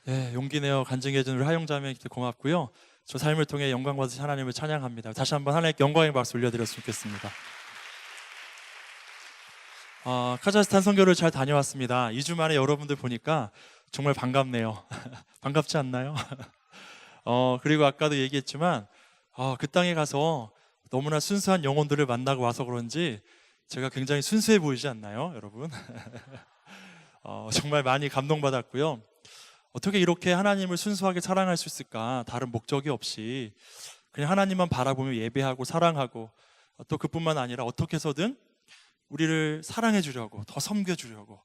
네, 용기 내어 간증해 준 우리 하영자매님께 고맙고요. 저 삶을 통해 영광 받으신 하나님을 찬양합니다. 다시 한번 하나님께 영광의 박수 올려드렸으면 좋겠습니다. 카자흐스탄 선교를 잘 다녀왔습니다. 2주 만에 여러분들 보니까 정말 반갑네요. 반갑지 않나요? 그리고 아까도 얘기했지만 그 땅에 가서 너무나 순수한 영혼들을 만나고 와서 그런지 제가 굉장히 순수해 보이지 않나요, 여러분? 정말 많이 감동받았고요. 어떻게 이렇게 하나님을 순수하게 사랑할 수 있을까? 다른 목적이 없이 그냥 하나님만 바라보며 예배하고 사랑하고, 또 그뿐만 아니라 어떻게 해서든 우리를 사랑해 주려고, 더 섬겨 주려고,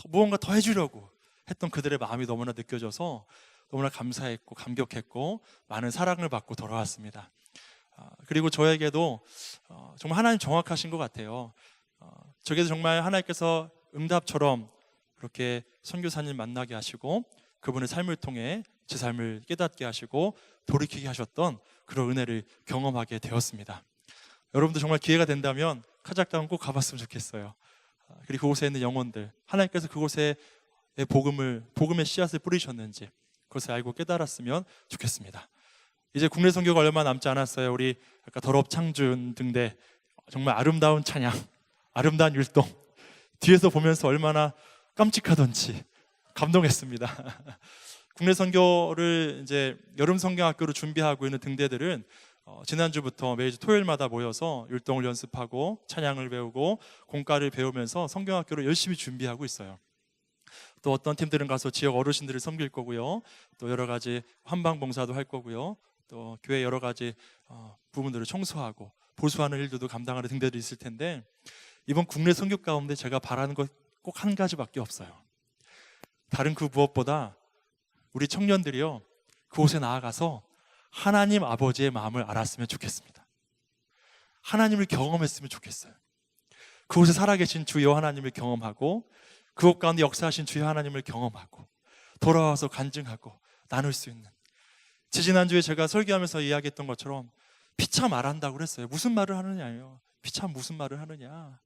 무언가 더 해주려고 했던 그들의 마음이 너무나 느껴져서 너무나 감사했고 감격했고 많은 사랑을 받고 돌아왔습니다. 그리고 저에게도 정말 하나님 정확하신 것 같아요. 저에게도 정말 하나님께서 응답처럼 그렇게 선교사님 만나게 하시고 그분의 삶을 통해 제 삶을 깨닫게 하시고 돌이키게 하셨던 그런 은혜를 경험하게 되었습니다. 여러분도 정말 기회가 된다면 카자흐스탄 꼭 가봤으면 좋겠어요. 그리고 그곳에 있는 영혼들, 하나님께서 그곳에 복음의 씨앗을 뿌리셨는지 그것을 알고 깨달았으면 좋겠습니다. 이제 국내 선교가 얼마 남지 않았어요. 우리 아까 더럽 창준 등대 정말 아름다운 찬양, 아름다운 율동 뒤에서 보면서 얼마나 깜찍하던지 감동했습니다. 국내 선교를 이제 여름 성경학교로 준비하고 있는 등대들은 지난주부터 매주 토요일마다 모여서 율동을 연습하고 찬양을 배우고 공과를 배우면서 성경학교를 열심히 준비하고 있어요. 또 어떤 팀들은 가서 지역 어르신들을 섬길 거고요. 또 여러 가지 한방봉사도 할 거고요. 또 교회 여러 가지 부분들을 청소하고 보수하는 일들도 감당하는 등대들이 있을 텐데, 이번 국내 선교 가운데 제가 바라는 것 꼭 한 가지밖에 없어요. 다른 그 무엇보다 우리 청년들이요, 그곳에 나아가서 하나님 아버지의 마음을 알았으면 좋겠습니다. 하나님을 경험했으면 좋겠어요. 그곳에 살아계신 주여 하나님을 경험하고 그곳 가운데 역사하신 주여 하나님을 경험하고 돌아와서 간증하고 나눌 수 있는, 지지난주에 제가 설교하면서 이야기했던 것처럼 피차 말한다고 그랬어요. 무슨 말을 하느냐예요. 피차 무슨 말을 하느냐.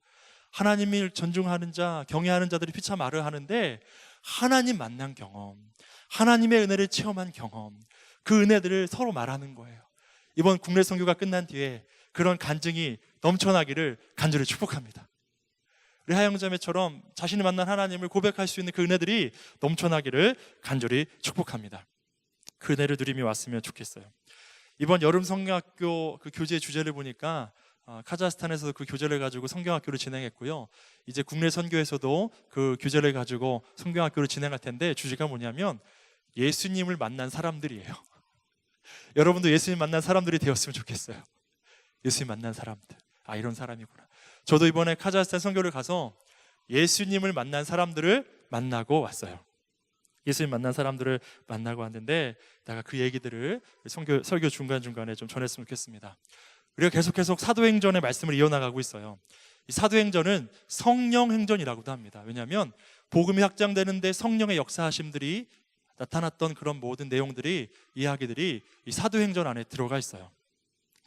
하나님을 존중하는 자, 경외하는 자들이 피차 말을 하는데 하나님 만난 경험, 하나님의 은혜를 체험한 경험, 그 은혜들을 서로 말하는 거예요. 이번 국내 선교가 끝난 뒤에 그런 간증이 넘쳐나기를 간절히 축복합니다. 우리 하영자매처럼 자신이 만난 하나님을 고백할 수 있는 그 은혜들이 넘쳐나기를 간절히 축복합니다. 그 은혜를 누리며 왔으면 좋겠어요. 이번 여름 성경학교 그 교재 주제를 보니까 카자흐스탄에서도 그 교재를 가지고 성경학교를 진행했고요. 이제 국내 선교에서도 그 교재를 가지고 성경학교를 진행할 텐데, 주제가 뭐냐면 예수님을 만난 사람들이에요. 여러분도 예수님 만난 사람들이 되었으면 좋겠어요. 예수님 만난 사람들, 이런 사람이구나. 저도 이번에 카자흐스탄 선교를 가서 예수님을 만난 사람들을 만나고 왔어요. 예수님 만난 사람들을 만나고 왔는데, 내가 그 얘기들을 설교 중간중간에 좀 전했으면 좋겠습니다. 우리가 계속해서 사도행전의 말씀을 이어나가고 있어요. 이 사도행전은 성령행전이라고도 합니다. 왜냐하면 복음이 확장되는데 성령의 역사하심들이 나타났던 그런 모든 내용들이, 이야기들이 이 사도행전 안에 들어가 있어요.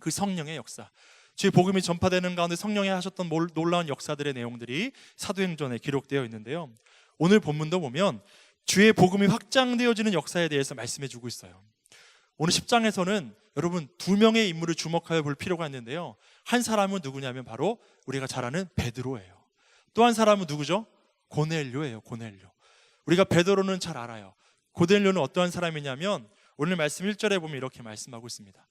그 성령의 역사, 주의 복음이 전파되는 가운데 성령이 하셨던 놀라운 역사들의 내용들이 사도행전에 기록되어 있는데요. 오늘 본문도 보면 주의 복음이 확장되어지는 역사에 대해서 말씀해 주고 있어요. 오늘 10장에서는 여러분 2명의 인물을 주목하여 볼 필요가 있는데요. 한 사람은 누구냐면 바로 우리가 잘 아는 베드로예요. 또 한 사람은 누구죠? 고넬료예요. 고넬료. 우리가 베드로는 잘 알아요. 고넬료는 어떠한 사람이냐면 오늘 말씀 1절에 보면 이렇게 말씀하고 있습니다.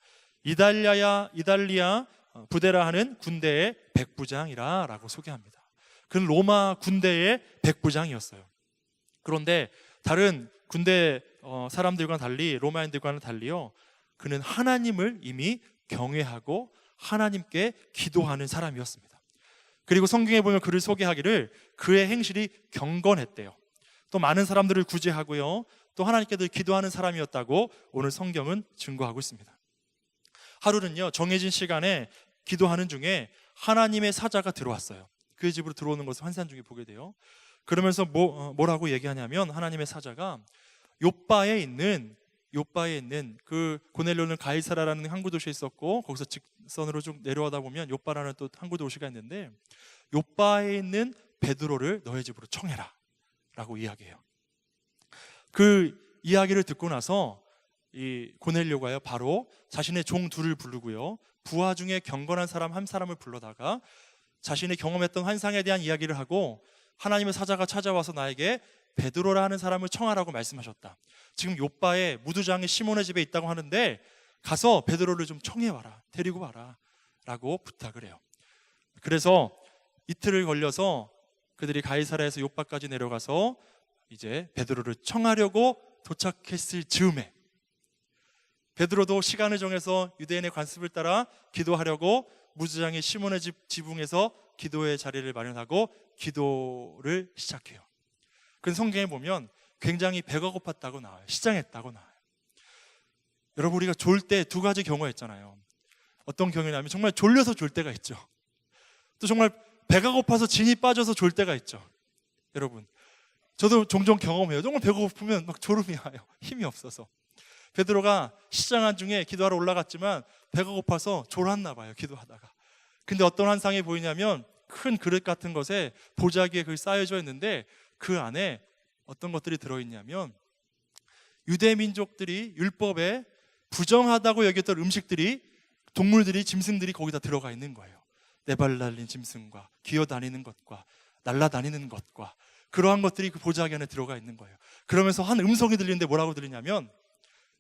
이달리아 부데라 하는 군대의 백부장이라 라고 소개합니다. 그는 로마 군대의 백부장이었어요. 그런데 다른 군대 사람들과는 달리, 로마인들과는 달리요, 그는 하나님을 이미 경외하고 하나님께 기도하는 사람이었습니다. 그리고 성경에 보면 그를 소개하기를 그의 행실이 경건했대요. 또 많은 사람들을 구제하고요, 또 하나님께 기도하는 사람이었다고 오늘 성경은 증거하고 있습니다. 하루는요, 정해진 시간에 기도하는 중에 하나님의 사자가 들어왔어요. 그의 집으로 들어오는 것을 환상 중에 보게 돼요. 그러면서 뭐라고 얘기하냐면, 하나님의 사자가 요바에 있는 그 고넬료는 가이사라라는 항구 도시에 있었고, 거기서 직선으로 쭉 내려오다 보면 요바라는 또 항구 도시가 있는데, 요바에 있는 베드로를 너의 집으로 청해라 라고 이야기해요. 그 이야기를 듣고 나서 이 고넬료가요 바로 자신의 종 둘을 부르고요, 부하 중에 경건한 사람 한 사람을 불러다가 자신이 경험했던 환상에 대한 이야기를 하고, 하나님의 사자가 찾아와서 나에게 베드로라 하는 사람을 청하라고 말씀하셨다. 지금 요바에 무두장이 시몬의 집에 있다고 하는데 가서 베드로를 좀 청해와라, 데리고 와라 라고 부탁을 해요. 그래서 이틀을 걸려서 그들이 가이사랴에서 요바까지 내려가서 이제 베드로를 청하려고 도착했을 즈음에 베드로도 시간을 정해서 유대인의 관습을 따라 기도하려고 무두장의 시몬의 집 지붕에서 기도의 자리를 마련하고 기도를 시작해요. 그래서 성경에 보면 굉장히 배가 고팠다고 나와요. 시장했다고 나와요. 여러분, 우리가 졸 때 두 가지 경우가 있잖아요. 어떤 경우냐면 정말 졸려서 졸 때가 있죠. 또 정말 배가 고파서 진이 빠져서 졸 때가 있죠. 여러분, 저도 종종 경험해요. 정말 배가 고프면 막 졸음이 와요. 힘이 없어서. 베드로가 시장한 중에 기도하러 올라갔지만 배가 고파서 졸았나 봐요, 기도하다가. 근데 어떤 환상이 보이냐면 큰 그릇 같은 것에 보자기에 그게 쌓여져 있는데 그 안에 어떤 것들이 들어있냐면 유대 민족들이 율법에 부정하다고 여겼던 음식들이, 동물들이, 짐승들이 거기다 들어가 있는 거예요. 네발 달린 짐승과 기어다니는 것과 날아다니는 것과 그러한 것들이 그 보자기 안에 들어가 있는 거예요. 그러면서 한 음성이 들리는데 뭐라고 들리냐면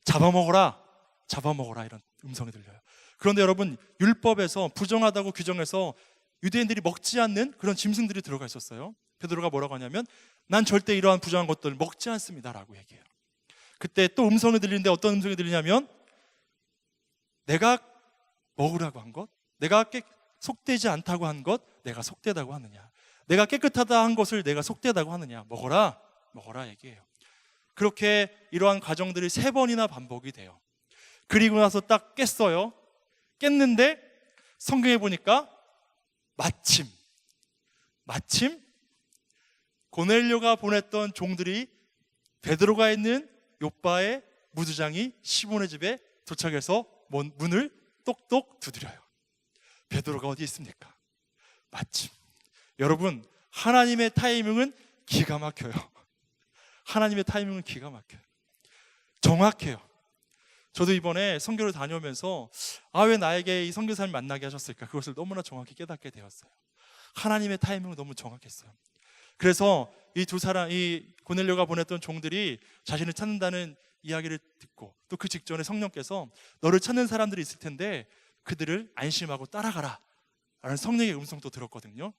잡아먹어라, 잡아먹어라, 이런 음성이 들려요. 그런데 여러분, 율법에서 부정하다고 규정해서 유대인들이 먹지 않는 그런 짐승들이 들어가 있었어요. 베드로가 뭐라고 하냐면 난 절대 이러한 부정한 것들을 먹지 않습니다 라고 얘기해요. 그때 또 음성이 들리는데 어떤 음성이 들리냐면 내가 먹으라고 한 것, 내가 속되지 않다고 한 것, 내가 속되다고 하느냐, 내가 깨끗하다 한 것을 내가 속되다고 하느냐, 먹어라, 먹어라 얘기해요. 그렇게 이러한 과정들이 3번이나 반복이 돼요. 그리고 나서 딱 깼어요. 깼는데 성경에 보니까 마침 고넬료가 보냈던 종들이 베드로가 있는 요바의 무두장이 시몬의 집에 도착해서 문을 똑똑 두드려요. 베드로가 어디 있습니까? 마침. 여러분, 하나님의 타이밍은 기가 막혀요. 하나님의 타이밍은 기가 막혀요. 정확해요. 저도 이번에 선교를 다녀오면서 왜 나에게 이 선교사를 만나게 하셨을까, 그것을 너무나 정확히 깨닫게 되었어요. 하나님의 타이밍은 너무 정확했어요. 그래서 이 두 사람, 이 고넬료가 보냈던 종들이 자신을 찾는다는 이야기를 듣고 또 그 직전에 성령께서 너를 찾는 사람들이 있을 텐데 그들을 안심하고 따라가라 라는 성령의 음성도 들었거든요.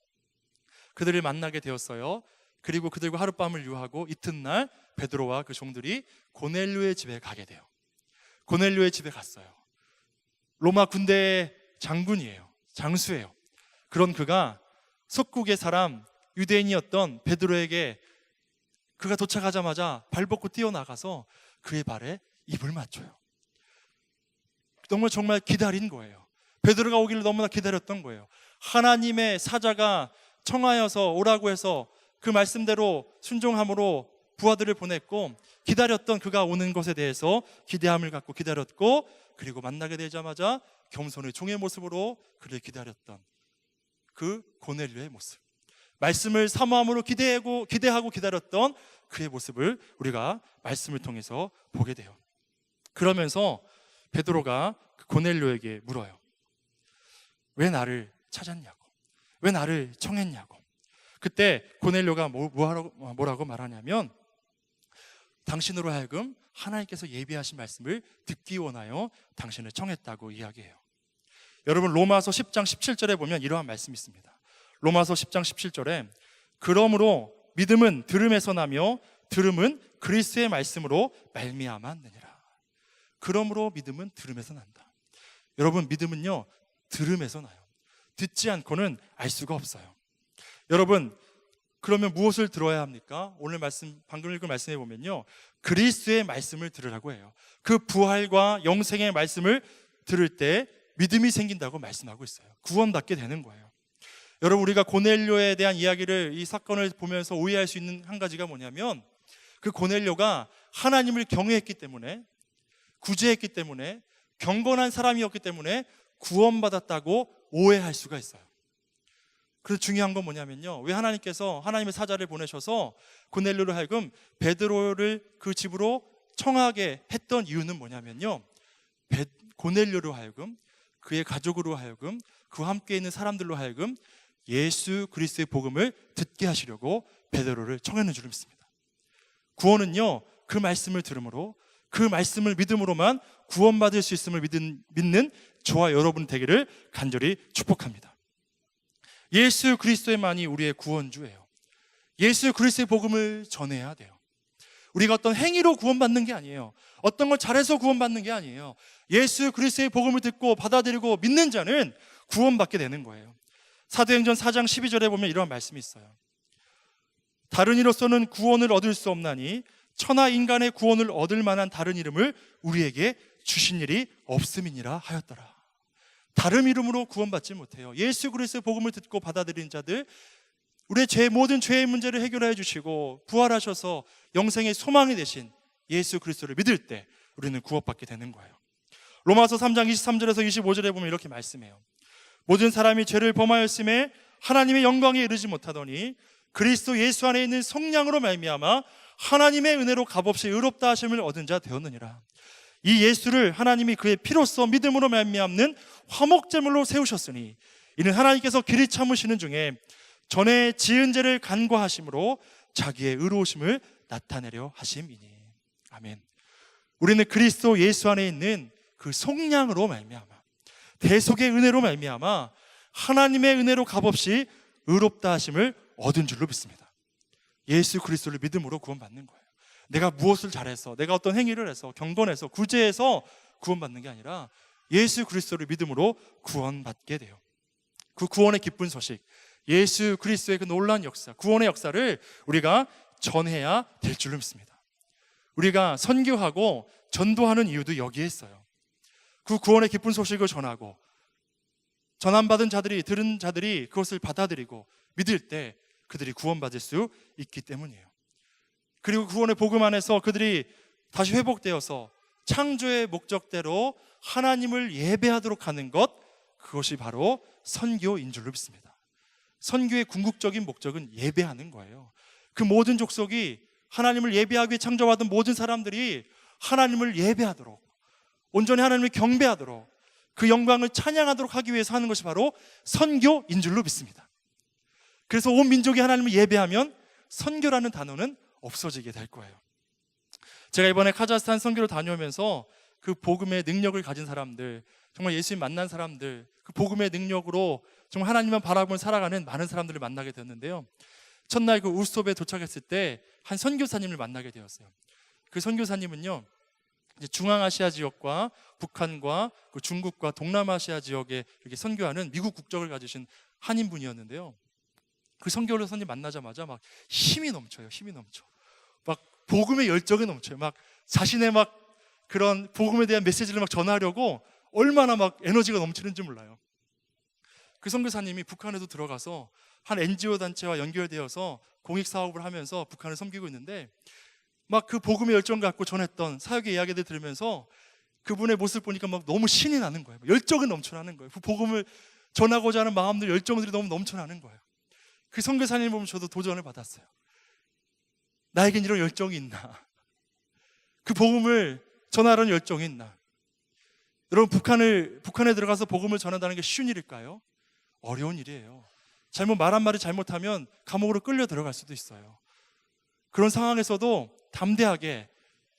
그들을 만나게 되었어요. 그리고 그들과 하룻밤을 유하고 이튿날 베드로와 그 종들이 고넬료의 집에 가게 돼요. 고넬료의 집에 갔어요. 로마 군대의 장군이에요. 장수예요. 그런 그가 속국의 사람 유대인이었던 베드로에게 그가 도착하자마자 발벗고 뛰어나가서 그의 발에 입을 맞춰요. 정말 기다린 거예요. 베드로가 오기를 너무나 기다렸던 거예요. 하나님의 사자가 청하여서 오라고 해서 그 말씀대로 순종함으로 부하들을 보냈고, 기다렸던 그가 오는 것에 대해서 기대함을 갖고 기다렸고, 그리고 만나게 되자마자 겸손의 종의 모습으로 그를 기다렸던 그 고넬료의 모습, 말씀을 사모함으로 기대하고 기다렸던 그의 모습을 우리가 말씀을 통해서 보게 돼요. 그러면서 베드로가 그 고넬료에게 물어요. 왜 나를 찾았냐고, 왜 나를 청했냐고. 그때 고넬료가 뭐라고 말하냐면 당신으로 하여금 하나님께서 예비하신 말씀을 듣기 원하여 당신을 청했다고 이야기해요. 여러분, 로마서 10장 17절에 보면 이러한 말씀이 있습니다. 로마서 10장 17절에 그러므로 믿음은 들음에서 나며 들음은 그리스도의 말씀으로 말미암았느니라. 그러므로 믿음은 들음에서 난다. 여러분, 믿음은요 들음에서 나요. 듣지 않고는 알 수가 없어요. 여러분, 그러면 무엇을 들어야 합니까? 오늘 말씀, 방금 읽은 말씀에 보면요 그리스도의 말씀을 들으라고 해요. 그 부활과 영생의 말씀을 들을 때 믿음이 생긴다고 말씀하고 있어요. 구원받게 되는 거예요. 여러분, 우리가 고넬료에 대한 이야기를, 이 사건을 보면서 오해할 수 있는 한 가지가 뭐냐면 그 고넬료가 하나님을 경외했기 때문에, 구제했기 때문에, 경건한 사람이었기 때문에 구원받았다고 오해할 수가 있어요. 그래서 중요한 건 뭐냐면요, 왜 하나님께서 하나님의 사자를 보내셔서 고넬료로 하여금 베드로를 그 집으로 청하게 했던 이유는 뭐냐면요, 고넬료로 하여금, 그의 가족으로 하여금, 그와 함께 있는 사람들로 하여금 예수 그리스도의 복음을 듣게 하시려고 베드로를 청했는 줄 믿습니다. 구원은요, 그 말씀을 들음으로, 그 말씀을 믿음으로만 구원받을 수 있음을 믿는 저와 여러분 되기를 간절히 축복합니다. 예수 그리스도만이 우리의 구원주예요. 예수 그리스도의 복음을 전해야 돼요. 우리가 어떤 행위로 구원받는 게 아니에요. 어떤 걸 잘해서 구원받는 게 아니에요. 예수 그리스도의 복음을 듣고 받아들이고 믿는 자는 구원받게 되는 거예요. 사도행전 4장 12절에 보면 이런 말씀이 있어요. 다른 이로서는 구원을 얻을 수 없나니 천하 인간의 구원을 얻을 만한 다른 이름을 우리에게 주신 일이 없음이니라 하였더라. 다른 이름으로 구원받지 못해요. 예수 그리스도의 복음을 듣고 받아들인 자들, 우리의 모든 죄의 문제를 해결해 주시고 부활하셔서 영생의 소망이 되신 예수 그리스도를 믿을 때 우리는 구원받게 되는 거예요. 로마서 3장 23절에서 25절에 보면 이렇게 말씀해요. 모든 사람이 죄를 범하였음에 하나님의 영광에 이르지 못하더니 그리스도 예수 안에 있는 성령으로 말미암아 하나님의 은혜로 값없이 의롭다 하심을 얻은 자 되었느니라. 이 예수를 하나님이 그의 피로써 믿음으로 말미암는 화목제물로 세우셨으니 이는 하나님께서 길이 참으시는 중에 전에 지은 죄를 간과하심으로 자기의 의로우심을 나타내려 하심이니. 아멘. 우리는 그리스도 예수 안에 있는 그 속량으로 말미암아, 대속의 은혜로 말미암아 하나님의 은혜로 값없이 의롭다 하심을 얻은 줄로 믿습니다. 예수 그리스도를 믿음으로 구원받는 거예요. 내가 무엇을 잘해서, 내가 어떤 행위를 해서, 경건해서, 구제해서 구원받는 게 아니라 예수 그리스도를 믿음으로 구원받게 돼요. 그 구원의 기쁜 소식, 예수 그리스도의 그 놀라운 역사, 구원의 역사를 우리가 전해야 될 줄로 믿습니다. 우리가 선교하고 전도하는 이유도 여기에 있어요. 그 구원의 기쁜 소식을 전하고 전함받은 자들이, 들은 자들이 그것을 받아들이고 믿을 때 그들이 구원받을 수 있기 때문이에요. 그리고 구원의 복음 안에서 그들이 다시 회복되어서 창조의 목적대로 하나님을 예배하도록 하는 것, 그것이 바로 선교인 줄로 믿습니다. 선교의 궁극적인 목적은 예배하는 거예요. 그 모든 족속이 하나님을 예배하기 위해 창조받은 모든 사람들이 하나님을 예배하도록, 온전히 하나님을 경배하도록, 그 영광을 찬양하도록 하기 위해서 하는 것이 바로 선교인 줄로 믿습니다. 그래서 온 민족이 하나님을 예배하면 선교라는 단어는 없어지게 될 거예요. 제가 이번에 카자흐스탄 선교를 다녀오면서 그 복음의 능력을 가진 사람들, 정말 예수님 만난 사람들, 그 복음의 능력으로 정말 하나님만 바라보며 살아가는 많은 사람들을 만나게 되었는데요. 첫날 그 우스톱에 도착했을 때 한 선교사님을 만나게 되었어요. 그 선교사님은요, 이제 중앙아시아 지역과 북한과 그 중국과 동남아시아 지역에 이렇게 선교하는 미국 국적을 가지신 한인분이었는데요. 그 선교사님 만나자마자 막 힘이 넘쳐요. 힘이 넘쳐. 막 복음의 열정이 넘쳐요. 막 자신의 막 그런 복음에 대한 메시지를 막 전하려고 얼마나 막 에너지가 넘치는지 몰라요. 그 선교사님이 북한에도 들어가서 한 NGO 단체와 연결되어서 공익 사업을 하면서 북한을 섬기고 있는데, 막 그 복음의 열정 갖고 전했던 사역의 이야기들 들으면서 그분의 모습을 보니까 막 너무 신이 나는 거예요. 열정이 넘쳐나는 거예요. 그 복음을 전하고자 하는 마음들, 열정들이 너무 넘쳐나는 거예요. 그 선교사님 보면 저도 도전을 받았어요. 나에겐 이런 열정이 있나? 그 복음을 전하라는 열정이 있나? 여러분, 북한에 들어가서 복음을 전한다는 게 쉬운 일일까요? 어려운 일이에요. 말 한마디 잘못하면 감옥으로 끌려 들어갈 수도 있어요. 그런 상황에서도 담대하게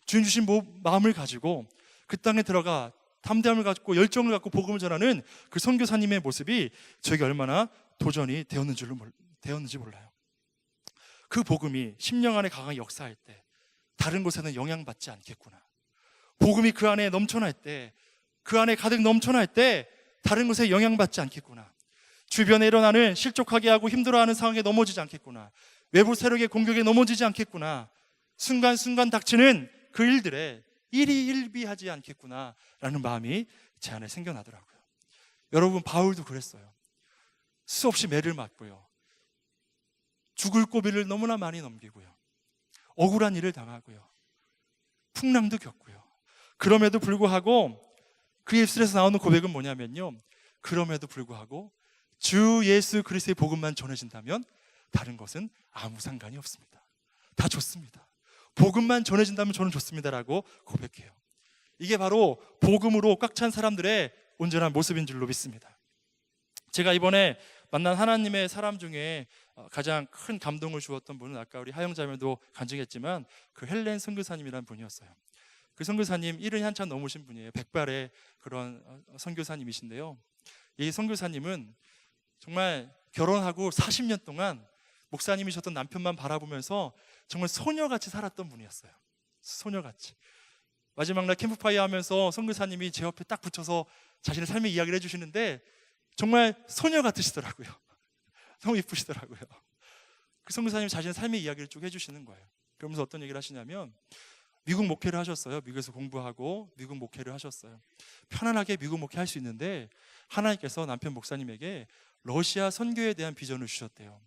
주님 주신 마음을 가지고 그 땅에 들어가 담대함을 갖고 열정을 갖고 복음을 전하는 그 선교사님의 모습이 저에게 얼마나 도전이 되었는지 몰라요. 그 복음이 10년 안에 강하게 역사할 때 다른 곳에는 영향받지 않겠구나. 복음이 그 안에 넘쳐날 때, 그 안에 가득 넘쳐날 때 다른 곳에 영향받지 않겠구나. 주변에 일어나는 실족하게 하고 힘들어하는 상황에 넘어지지 않겠구나. 외부 세력의 공격에 넘어지지 않겠구나. 순간순간 닥치는 그 일들에 일희일비하지 않겠구나 라는 마음이 제 안에 생겨나더라고요. 여러분, 바울도 그랬어요. 수없이 매를 맞고요, 죽을 고비를 너무나 많이 넘기고요, 억울한 일을 당하고요, 풍랑도 겪고요. 그럼에도 불구하고 그의 입술에서 나오는 고백은 뭐냐면요, 그럼에도 불구하고 주 예수 그리스도의 복음만 전해진다면 다른 것은 아무 상관이 없습니다. 다 좋습니다. 복음만 전해진다면 저는 좋습니다라고 고백해요. 이게 바로 복음으로 꽉 찬 사람들의 온전한 모습인 줄로 믿습니다. 제가 이번에 만난 하나님의 사람 중에 가장 큰 감동을 주었던 분은 아까 우리 하영자매도 간증했지만 그 헬렌 선교사님이라는 분이었어요. 그 선교사님 일흔이 한참 넘으신 분이에요. 백발의 그런 선교사님이신데요. 이 선교사님은 정말 결혼하고 40년 동안 목사님이셨던 남편만 바라보면서 정말 소녀같이 살았던 분이었어요. 소녀같이. 마지막 날 캠프파이어 하면서 선교사님이 제 옆에 딱 붙여서 자신의 삶의 이야기를 해주시는데 정말 소녀 같으시더라고요. 너무 이쁘시더라고요. 그 선교사님이 자신의 삶의 이야기를 쭉 해주시는 거예요. 그러면서 어떤 얘기를 하시냐면 미국 목회를 하셨어요. 미국에서 공부하고 미국 목회를 하셨어요. 편안하게 미국 목회할 수 있는데 하나님께서 남편 목사님에게 러시아 선교에 대한 비전을 주셨대요.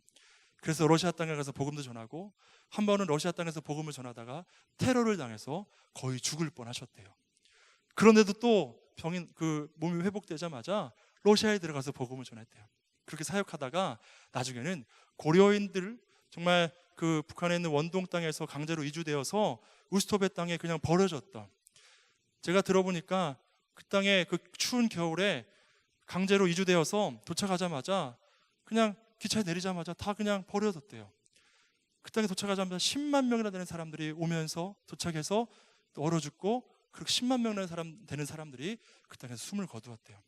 그래서 러시아 땅에 가서 복음도 전하고 한 번은 러시아 땅에서 복음을 전하다가 테러를 당해서 거의 죽을 뻔하셨대요. 그런데도 또 병인 그 몸이 회복되자마자 러시아에 들어가서 복음을 전했대요. 그렇게 사역하다가 나중에는 고려인들 정말 그 북한에 있는 원동 땅에서 강제로 이주되어서 우스토베 땅에 그냥 버려졌던, 제가 들어보니까 그 땅에 그 추운 겨울에 강제로 이주되어서 도착하자마자 그냥 기차에 내리자마자 다 그냥 버려졌대요. 그 땅에 도착하자마자 10만 명이나 되는 사람들이 오면서 도착해서 또 얼어 죽고 그렇게 10만 명이나 되는 사람들이 그 땅에서 숨을 거두었대요.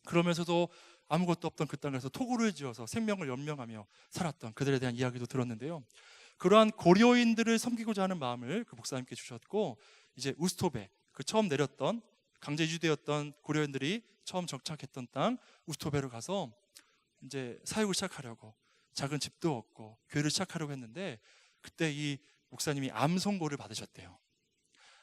그러면서도 아무것도 없던 그 땅에서 토구를 지어서 생명을 연명하며 살았던 그들에 대한 이야기도 들었는데요. 그러한 고려인들을 섬기고자 하는 마음을 그 목사님께 주셨고, 이제 우스토베, 그 처음 내렸던 강제 이주되었던 고려인들이 처음 정착했던 땅 우스토베로 가서 이제 사역을 시작하려고 작은 집도 얻고 교회를 시작하려고 했는데, 그때 이 목사님이 암 선고를 받으셨대요.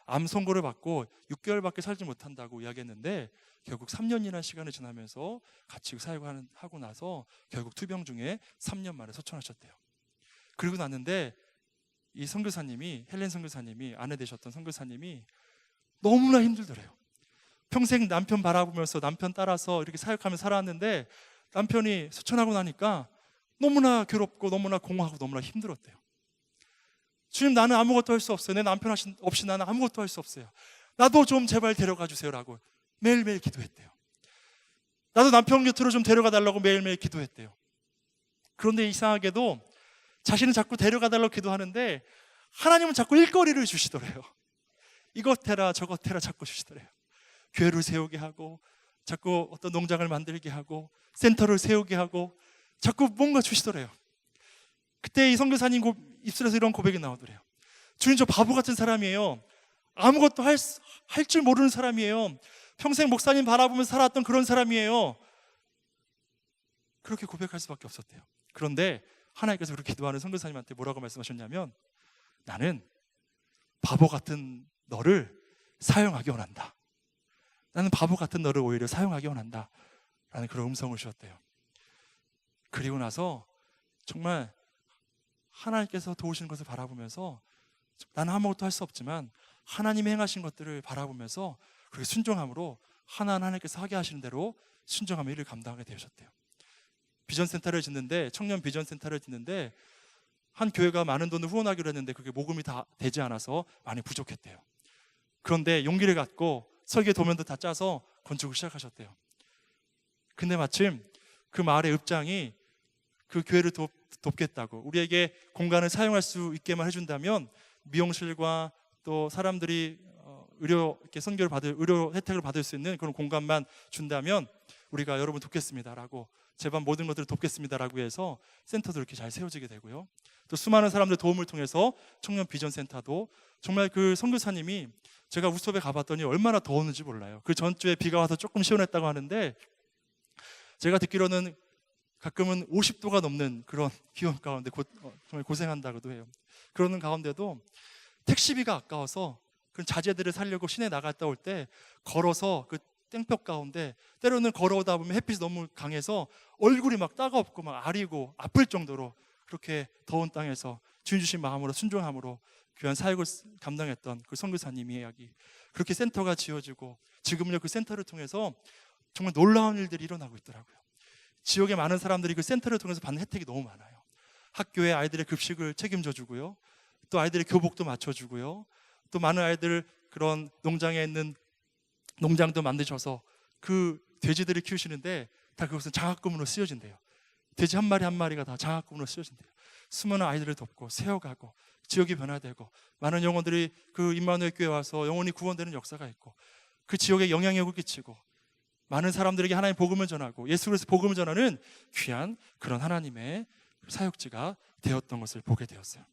암 선고를 받고 6개월밖에 살지 못한다고 이야기했는데 결국 3년이라는 시간이 지나면서 같이 사역하고 나서 결국 투병 중에 3년 만에 소천하셨대요. 그리고 났는데 이 선교사님이, 헬렌 선교사님이, 아내 되셨던 선교사님이 너무나 힘들더래요. 평생 남편 바라보면서 남편 따라서 이렇게 사역하며 살아왔는데 남편이 소천하고 나니까 너무나 괴롭고 너무나 공허하고 너무나 힘들었대요. 주님, 나는 아무것도 할 수 없어요. 내 남편 없이 나는 아무것도 할 수 없어요. 나도 좀 제발 데려가 주세요라고 매일매일 기도했대요. 나도 남편 곁으로 좀 데려가 달라고 매일매일 기도했대요. 그런데 이상하게도 자신은 자꾸 데려가 달라고 기도하는데 하나님은 자꾸 일거리를 주시더래요. 이것 해라 저것 해라 자꾸 주시더래요. 교회를 세우게 하고 자꾸 어떤 농장을 만들게 하고 센터를 세우게 하고 자꾸 뭔가 주시더래요. 그때 이 선교사님 입술에서 이런 고백이 나오더래요. 주님, 저 바보 같은 사람이에요. 아무것도 할 줄 모르는 사람이에요. 평생 목사님 바라보면서 살았던 그런 사람이에요. 그렇게 고백할 수밖에 없었대요. 그런데 하나님께서 그렇게 기도하는 선교사님한테 뭐라고 말씀하셨냐면, 나는 바보 같은 너를 사용하기 원한다. 나는 바보 같은 너를 오히려 사용하기 원한다 라는 그런 음성을 주셨대요. 그리고 나서 정말 하나님께서 도우시는 것을 바라보면서, 나는 아무것도 할 수 없지만 하나님이 행하신 것들을 바라보면서 그렇게 순종함으로 하나님께서 하게 하시는 대로 순종하며 일을 감당하게 되셨대요. 비전센터를 짓는데, 청년 비전센터를 짓는데 한 교회가 많은 돈을 후원하기로 했는데 그게 모금이 다 되지 않아서 많이 부족했대요. 그런데 용기를 갖고 설계 도면도 다 짜서 건축을 시작하셨대요. 근데 마침 그 마을의 읍장이 그 교회를 돕겠다고, 우리에게 공간을 사용할 수 있게만 해준다면 미용실과 또 사람들이 의료 혜택을 받을 수 있는 그런 공간만 준다면 우리가 여러분 돕겠습니다라고, 제반 모든 것들을 돕겠습니다라고 해서 센터도 이렇게 잘 세워지게 되고요. 또 수많은 사람들 도움을 통해서 청년 비전센터도, 정말 그 선교사님이, 제가 우스톱에 가봤더니 얼마나 더웠는지 몰라요. 그 전주에 비가 와서 조금 시원했다고 하는데 제가 듣기로는 가끔은 50도가 넘는 그런 기온 가운데 정말 고생한다고도 해요. 그러는 가운데도 택시비가 아까워서 그런 자재들을 사려고 시내 나갔다 올 때 걸어서 그 땡볕 가운데, 때로는 걸어오다 보면 햇빛이 너무 강해서 얼굴이 막 따갑고 막 아리고 아플 정도로 그렇게 더운 땅에서 주님 주신 마음으로 순종함으로 귀한 사역을 감당했던 그 선교사님의 이야기, 그렇게 센터가 지어지고 지금은요 그 센터를 통해서 정말 놀라운 일들이 일어나고 있더라고요. 지역의 많은 사람들이 그 센터를 통해서 받는 혜택이 너무 많아요. 학교에 아이들의 급식을 책임져 주고요. 또 아이들의 교복도 맞춰주고요. 또 많은 아이들 그런 농장에 있는 농장도 만드셔서 그 돼지들을 키우시는데 다 그것은 장학금으로 쓰여진대요. 돼지 한 마리 한 마리가 다 장학금으로 쓰여진대요. 수많은 아이들을 돕고 세워가고 지역이 변화되고 많은 영혼들이 그 임마누엘 교회에 와서 영혼이 구원되는 역사가 있고 그 지역에 영향력을 끼치고 많은 사람들에게 하나님의 복음을 전하고 예수 그리스도의 복음을 전하는 귀한 그런 하나님의 사역지가 되었던 것을 보게 되었어요.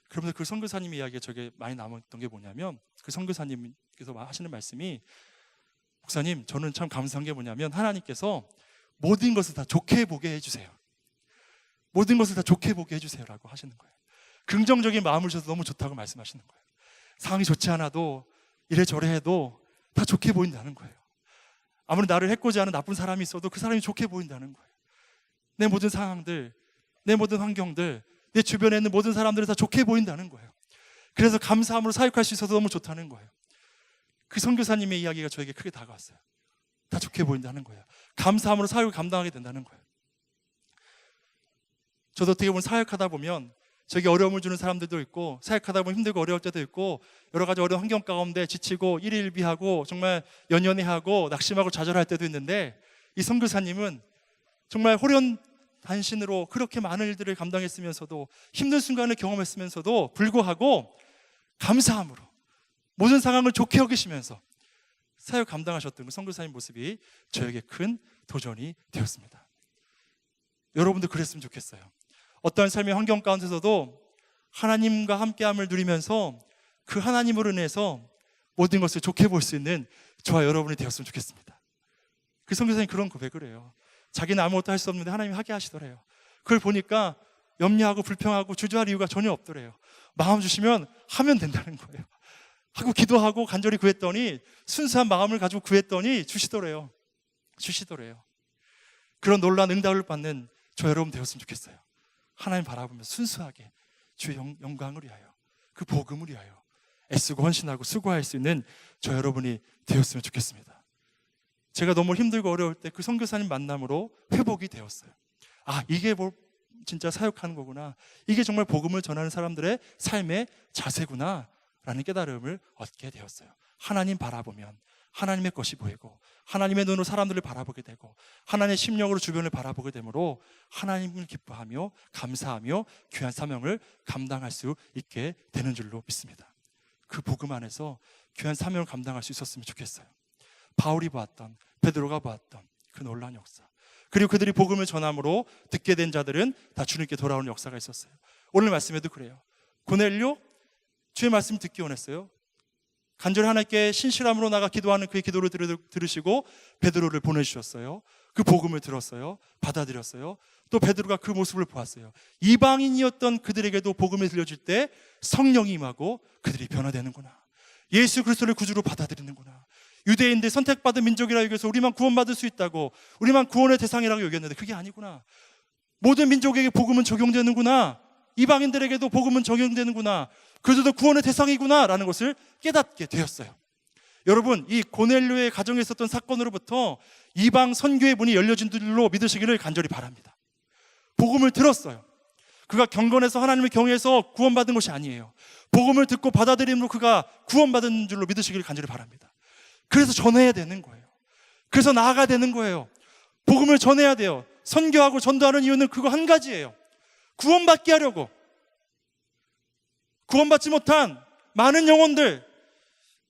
그러면서 그 선교사님 이야기가 저게 많이 남았던 게 뭐냐면 그 선교사님께서 하시는 말씀이 목사님 저는 참 감사한 게 뭐냐면 하나님께서 모든 것을 다 좋게 보게 해주세요. 모든 것을 다 좋게 보게 해주세요라고 하시는 거예요. 긍정적인 마음을 주셔서 너무 좋다고 말씀하시는 거예요. 상황이 좋지 않아도 이래저래 해도 다 좋게 보인다는 거예요. 아무리 나를 해코지 하는 나쁜 사람이 있어도 그 사람이 좋게 보인다는 거예요. 내 모든 상황들, 내 모든 환경들, 내 주변에 있는 모든 사람들이 다 좋게 보인다는 거예요. 그래서 감사함으로 사역할 수 있어서 너무 좋다는 거예요. 그 선교사님의 이야기가 저에게 크게 다가왔어요. 다 좋게 보인다는 거예요. 감사함으로 사역을 감당하게 된다는 거예요. 저도 어떻게 보면 사역하다 보면 저에게 어려움을 주는 사람들도 있고 사역하다 보면 힘들고 어려울 때도 있고 여러 가지 어려운 환경 가운데 지치고 일일비하고 정말 연연해하고 낙심하고 좌절할 때도 있는데 이 선교사님은 정말 호련단신으로 그렇게 많은 일들을 감당했으면서도 힘든 순간을 경험했으면서도 불구하고 감사함으로 모든 상황을 좋게 여기시면서 사역 감당하셨던 그 선교사님 모습이 저에게 큰 도전이 되었습니다. 여러분도 그랬으면 좋겠어요. 어떠한 삶의 환경 가운데서도 하나님과 함께함을 누리면서 그 하나님으로 인해서 모든 것을 좋게 볼 수 있는 저와 여러분이 되었으면 좋겠습니다. 그 선교사님 그런 고백을 해요. 자기는 아무것도 할 수 없는데 하나님이 하게 하시더래요. 그걸 보니까 염려하고 불평하고 주저할 이유가 전혀 없더래요. 마음 주시면 하면 된다는 거예요. 하고 기도하고 간절히 구했더니 순수한 마음을 가지고 구했더니 주시더래요. 그런 놀라운 응답을 받는 저 여러분 되었으면 좋겠어요. 하나님 바라보며 순수하게 주의 영광을 위하여 그 복음을 위하여 애쓰고 헌신하고 수고할 수 있는 저 여러분이 되었으면 좋겠습니다. 제가 너무 힘들고 어려울 때 그 선교사님 만남으로 회복이 되었어요. 아, 이게 진짜 사역하는 거구나. 이게 정말 복음을 전하는 사람들의 삶의 자세구나 라는 깨달음을 얻게 되었어요. 하나님 바라보면 하나님의 것이 보이고 하나님의 눈으로 사람들을 바라보게 되고 하나님의 심령으로 주변을 바라보게 되므로 하나님을 기뻐하며 감사하며 귀한 사명을 감당할 수 있게 되는 줄로 믿습니다. 그 복음 안에서 귀한 사명을 감당할 수 있었으면 좋겠어요. 바울이 보았던, 베드로가 보았던 그 놀라운 역사, 그리고 그들이 복음을 전함으로 듣게 된 자들은 다 주님께 돌아오는 역사가 있었어요. 오늘 말씀에도 그래요. 고넬료 주의 말씀 듣기 원했어요. 간절히 하나님께 신실함으로 나가 기도하는 그의 기도를 들으시고 베드로를 보내주셨어요. 그 복음을 들었어요. 받아들였어요. 또 베드로가 그 모습을 보았어요. 이방인이었던 그들에게도 복음을 들려줄 때 성령이 임하고 그들이 변화되는구나. 예수 그리스도를 구주로 받아들이는구나. 유대인들 선택받은 민족이라 여겨서 우리만 구원받을 수 있다고, 우리만 구원의 대상이라고 여겼는데 그게 아니구나. 모든 민족에게 복음은 적용되는구나. 이방인들에게도 복음은 적용되는구나. 그들도 구원의 대상이구나 라는 것을 깨닫게 되었어요. 여러분, 이 고넬료의 가정에 있었던 사건으로부터 이방 선교의 문이 열려진 줄로 믿으시기를 간절히 바랍니다. 복음을 들었어요. 그가 경건해서 하나님을 경외해서 구원받은 것이 아니에요. 복음을 듣고 받아들임으로 그가 구원받은 줄로 믿으시기를 간절히 바랍니다. 그래서 전해야 되는 거예요. 그래서 나아가야 되는 거예요. 복음을 전해야 돼요. 선교하고 전도하는 이유는 그거 한 가지예요. 구원받게 하려고. 구원받지 못한 많은 영혼들,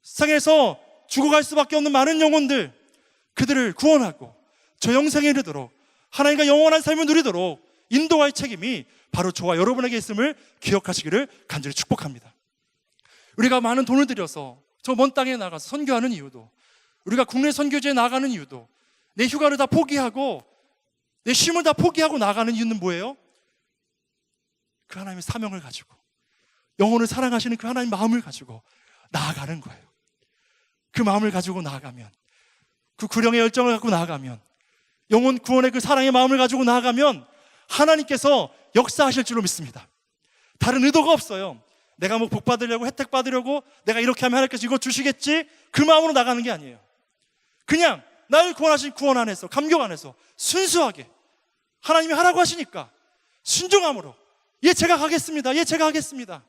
세상에서 죽어갈 수밖에 없는 많은 영혼들, 그들을 구원하고 저 영생에 이르도록 하나님과 영원한 삶을 누리도록 인도할 책임이 바로 저와 여러분에게 있음을 기억하시기를 간절히 축복합니다. 우리가 많은 돈을 들여서 저 먼 땅에 나가서 선교하는 이유도, 우리가 국내 선교지에 나가는 이유도, 내 휴가를 다 포기하고 내 쉼을 다 포기하고 나가는 이유는 뭐예요? 그 하나님의 사명을 가지고 영혼을 사랑하시는 그 하나님 마음을 가지고 나아가는 거예요. 그 마음을 가지고 나아가면, 그 구령의 열정을 갖고 나아가면, 영혼 구원의 그 사랑의 마음을 가지고 나아가면 하나님께서 역사하실 줄로 믿습니다. 다른 의도가 없어요. 내가 뭐 복 받으려고, 혜택 받으려고, 내가 이렇게 하면 하나님께서 이거 주시겠지, 그 마음으로 나가는 게 아니에요. 그냥 나를 구원하신 구원 안에서, 감격 안에서 순수하게 하나님이 하라고 하시니까 순종함으로, 예 제가 가겠습니다, 예 제가 하겠습니다,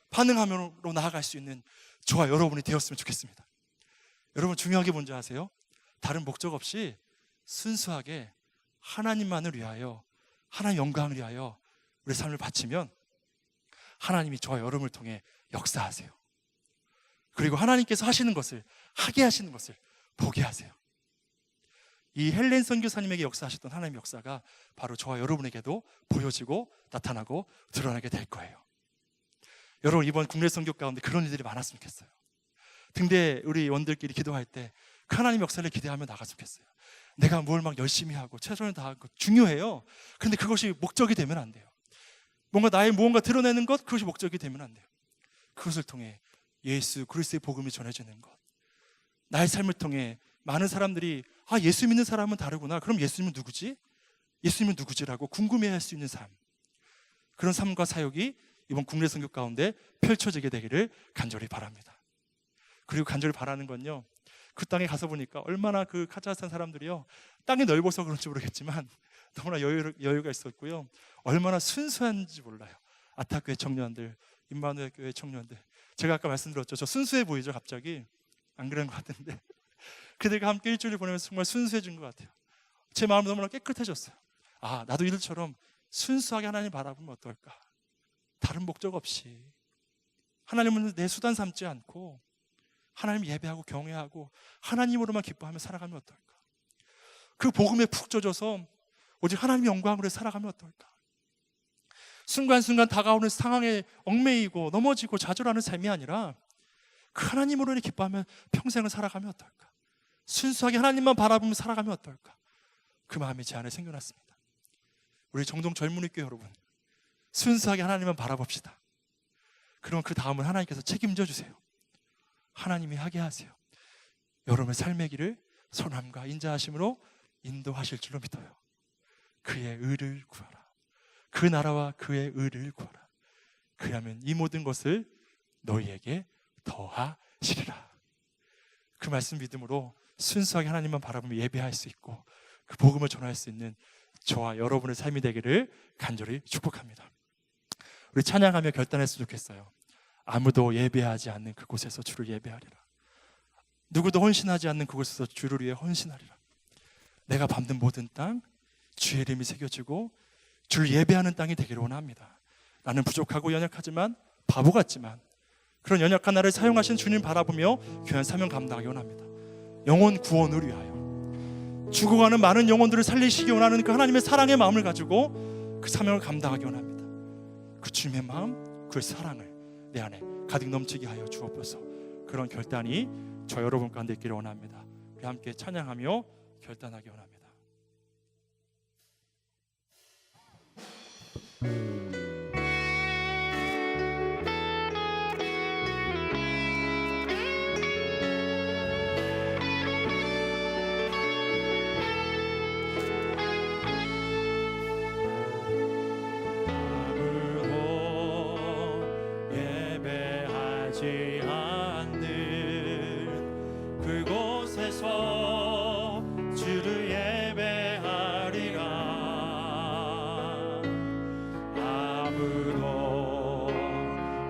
반응함으로 나아갈 수 있는 저와 여러분이 되었으면 좋겠습니다. 여러분, 중요한 게 뭔지 아세요? 다른 목적 없이 순수하게 하나님만을 위하여, 하나님 영광을 위하여 우리 삶을 바치면 하나님이 저와 여러분을 통해 역사하세요. 그리고 하나님께서 하시는 것을, 하게 하시는 것을 보게 하세요. 이 헬렌 선교사님에게 역사하셨던 하나님의 역사가 바로 저와 여러분에게도 보여지고 나타나고 드러나게 될 거예요. 여러분, 이번 국내 선교 가운데 그런 일들이 많았으면 좋겠어요. 근데 우리 원들끼리 기도할 때 그 하나님의 역사를 기대하며 나갔으면 좋겠어요. 내가 뭘 막 열심히 하고 최선을 다하는 것 중요해요. 근데 그것이 목적이 되면 안 돼요. 뭔가 나의 무언가 드러내는 것, 그것이 목적이 되면 안 돼요. 그것을 통해 예수 그리스도의 복음이 전해지는 것, 나의 삶을 통해 많은 사람들이 예수 믿는 사람은 다르구나, 그럼 예수님은 누구지? 예수님은 누구지라고 궁금해할 수 있는 삶, 그런 삶과 사역이 이번 국내 선교 가운데 펼쳐지게 되기를 간절히 바랍니다. 그리고 간절히 바라는 건요, 그 땅에 가서 보니까 얼마나 그 카자흐스탄 사람들이요, 땅이 넓어서 그런지 모르겠지만 너무나 여유가 있었고요, 얼마나 순수한지 몰라요. 아타교회 청년들, 임마누엘 교회 청년들, 제가 아까 말씀드렸죠, 저 순수해 보이죠? 갑자기 안 그런 것 같은데 그들과 함께 일주일을 보내면서 정말 순수해진 것 같아요. 제 마음이 너무나 깨끗해졌어요. 나도 이들처럼 순수하게 하나님 바라보면 어떨까? 다른 목적 없이 하나님은 내 수단 삼지 않고 하나님 예배하고 경외하고 하나님으로만 기뻐하며 살아가면 어떨까? 그 복음에 푹 젖어서 오직 하나님의 영광으로 살아가면 어떨까? 순간순간 다가오는 상황에 얽매이고 넘어지고 좌절하는 삶이 아니라 그 하나님으로 기뻐하며 평생을 살아가면 어떨까? 순수하게 하나님만 바라보며 살아가면 어떨까? 그 마음이 제 안에 생겨났습니다. 우리 정동 젊은이 교회 여러분, 순수하게 하나님만 바라봅시다. 그러면 그 다음을 하나님께서 책임져 주세요. 하나님이 하게 하세요. 여러분의 삶의 길을 선함과 인자하심으로 인도하실 줄로 믿어요. 그의 의를 구하라. 그 나라와 그의 의를 구하라. 그러면 이 모든 것을 너희에게 더하시리라. 그 말씀 믿음으로 순수하게 하나님만 바라보며 예배할 수 있고 그 복음을 전할 수 있는 저와 여러분의 삶이 되기를 간절히 축복합니다. 우리 찬양하며 결단했으면 좋겠어요. 아무도 예배하지 않는 그곳에서 주를 예배하리라. 누구도 헌신하지 않는 그곳에서 주를 위해 헌신하리라. 내가 밟는 모든 땅 주의 이름이 새겨지고 주를 예배하는 땅이 되기를 원합니다. 나는 부족하고 연약하지만 바보 같지만 그런 연약한 나를 사용하신 주님 바라보며 귀한 사명 감당하기 원합니다. 영혼 구원을 위하여 죽어가는 많은 영혼들을 살리시기 원하는 그 하나님의 사랑의 마음을 가지고 그 사명을 감당하기 원합니다. 그 주님의 마음, 그 사랑을 내 안에 가득 넘치게 하여 주옵소서. 그런 결단이 저 여러분 가운데 있기를 원합니다. 우리 함께 찬양하며 결단하기 원합니다. 그곳에서 주를 예배하리라. 아무도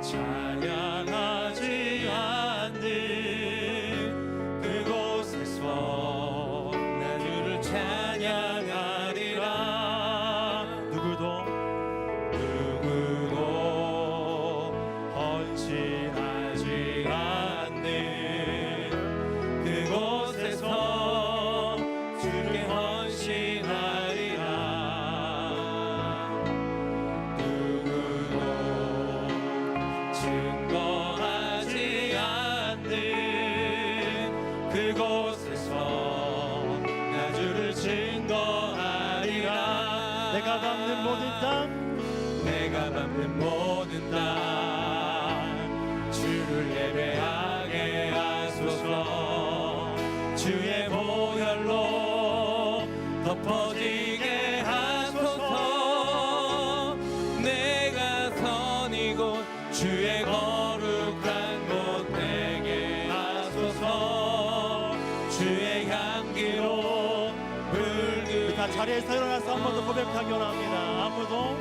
찬양하지 않는 그곳에서 나 주를 찬양하리라. 누구도 헌신하지 않는 그곳에서 주께 헌신하리라. 누구도 증거하지 않는 그곳에서 나 주를 증거하리라. 내가 밟는 모든 땅, 내가 밟는 모든 땅 주를 예배하게 하소서. 주의 보혈로 덮어지게 하소서. 내가 선이고 주의 거룩한 곳 되게 하소서. 주의 향기로 물들. 다 자리에서 일어나서 한 번 더 고백하기 원합니다. 아무도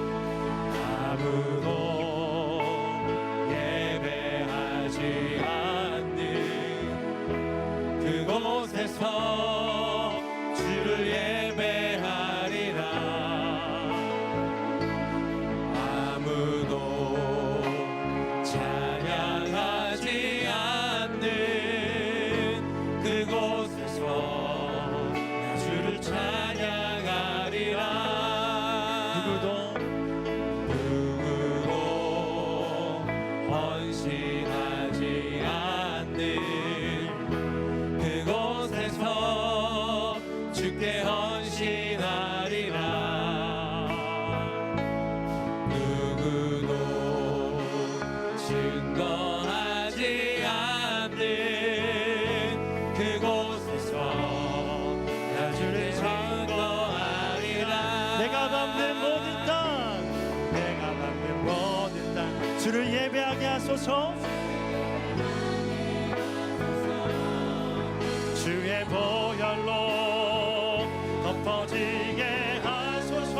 변하지 않는 그곳에서 주께 헌신하리라. 누구도 증거하지 않는 그곳에서 나 주를 증거하리라. 내가 밟는 모든 땅, 내가 밟는 모든 땅, 주를 예배하게 하소서. 주의 보혈로 덮어지게 하소서.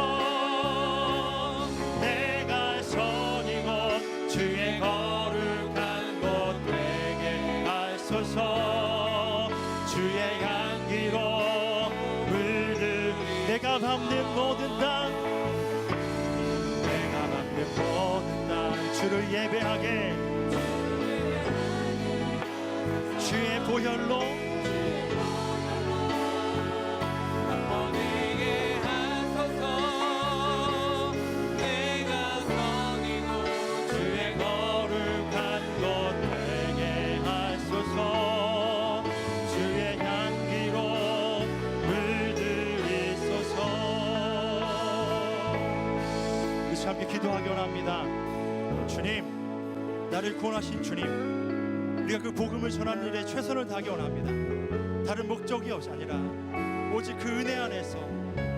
내가 선이고 주의 거룩한 곳 되게 하소서. 주의 향기로 물들 내가 밟는 모든 땅, 내가 밟는 모든 땅, 주를 예배하게 주의 보혈로 덮어지게 하소서. 내가 선이고 주의 거룩한 곳 되게 하소서. 주의 향기로 물들이소서. 그래서 함께 기도하기 원합니다. 주님, 나를 구원하신 주님, 우리가 그 복음을 전하는 일에 최선을 다하기 원합니다. 다른 목적이 아니라 오직 그 은혜 안에서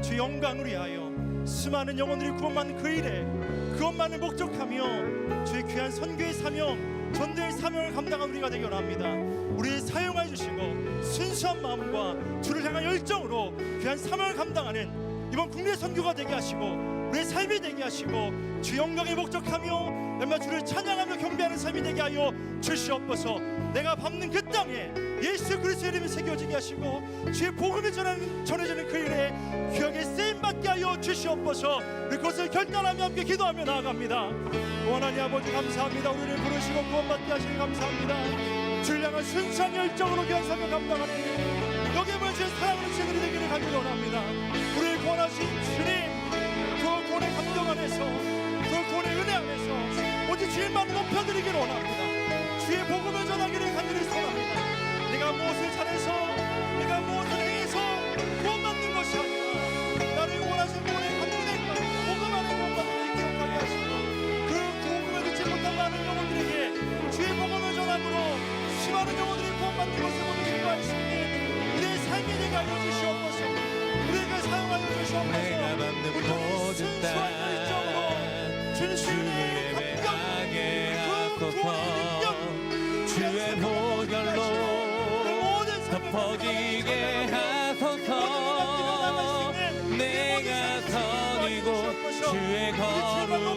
주 영광을 위하여 수많은 영혼들이 구원받는 그 일에 그것만을 목적하며 주의 귀한 선교의 사명, 전도의 사명을 감당한 우리가 되기 원합니다. 우리를 사용하여 주시고 순수한 마음과 주를 향한 열정으로 귀한 사명을 감당하는 이번 국내 선교가 되게 하시고 우리의 삶이 되게 하시고 주 영광에 목적하며 얼마 주를 찬양하며 경배하는 삶이 되게 하여 주시옵소서. 내가 밟는 그 땅에 예수 그리스도의 이름이 새겨지게 하시고 주의 복음이 전해지는 그 일에 귀하게 쓰임받게 하여 주시옵소서. 그것을 결단하며 함께 기도하며 나아갑니다. 하나님 아버지 감사합니다. 우리를 부르시고 구원받게 하시니 감사합니다. 주를 향한 순수한 열정으로 귀한 삶을 감당하는 여기에 모여 주의 사랑하는 친구들이 되기를 간절히 원합니다. 우리를 구원하신 주님, 그 구원의 감동 안에서 그 구원의 은혜 안에서 오직 주님만 높여드리기를 원합니다. 주의 복음을 전하기를 간절히 소원합니다. 내가 무엇을 잘해서 내가 무엇을 행해서 구원받는 것이 아니라 나를 구원하신 구원의 감동의 복음 안에 구원받는 기억하게 하시고 그 복음을 듣지 못한 많은 영혼들에게 주의 복음을 전함으로 수많은 영혼들이 구원받는 것을 보는 기뻐할 수 있는 우리의 삶이 되게 하여 주시옵소서. 우리에게 사용하여 주시옵소서. 내가 밟는 모든 땅 주를 예배하게 하소서. 주의 보혈로 덮어지게 하소서. 내가 선이고 주의 거룩한 곳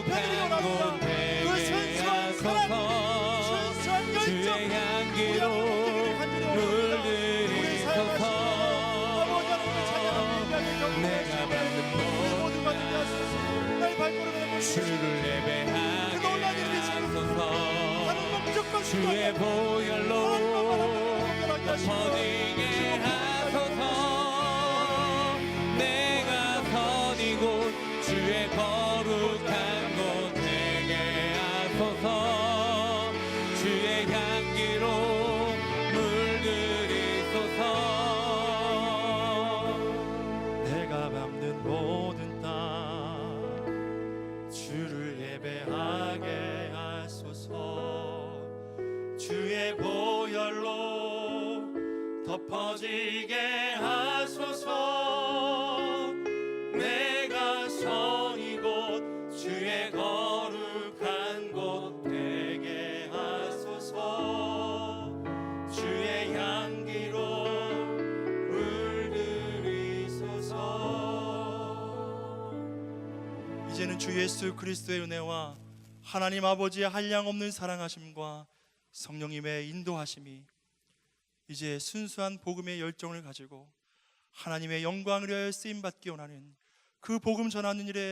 되게 하소서. 주의 향기로 물들이소서. 내가 밟는 모든 주를 예배하게 하소서. 주의 보혈로 덮어지게 하소서. 내가 선이고 주의 거룩한 곳 되게 하소서. 주의 향기로 물들이소서. 내가 밟는 모든 땅 주를 예배하게 하소서. 주의 보혈로 덮어지게 하소서. 내가 선이고 주의 거룩한 곳 되게 하소서. 주의 향기로 물들이소서. 이제는 주 예수 그리스도의 은혜와 하나님 아버지의 한량없는 사랑하심과 성령님의 인도하심이 이제 순수한 복음의 열정을 가지고 하나님의 영광을 위하여 쓰임받기 원하는 그 복음 전하는 일에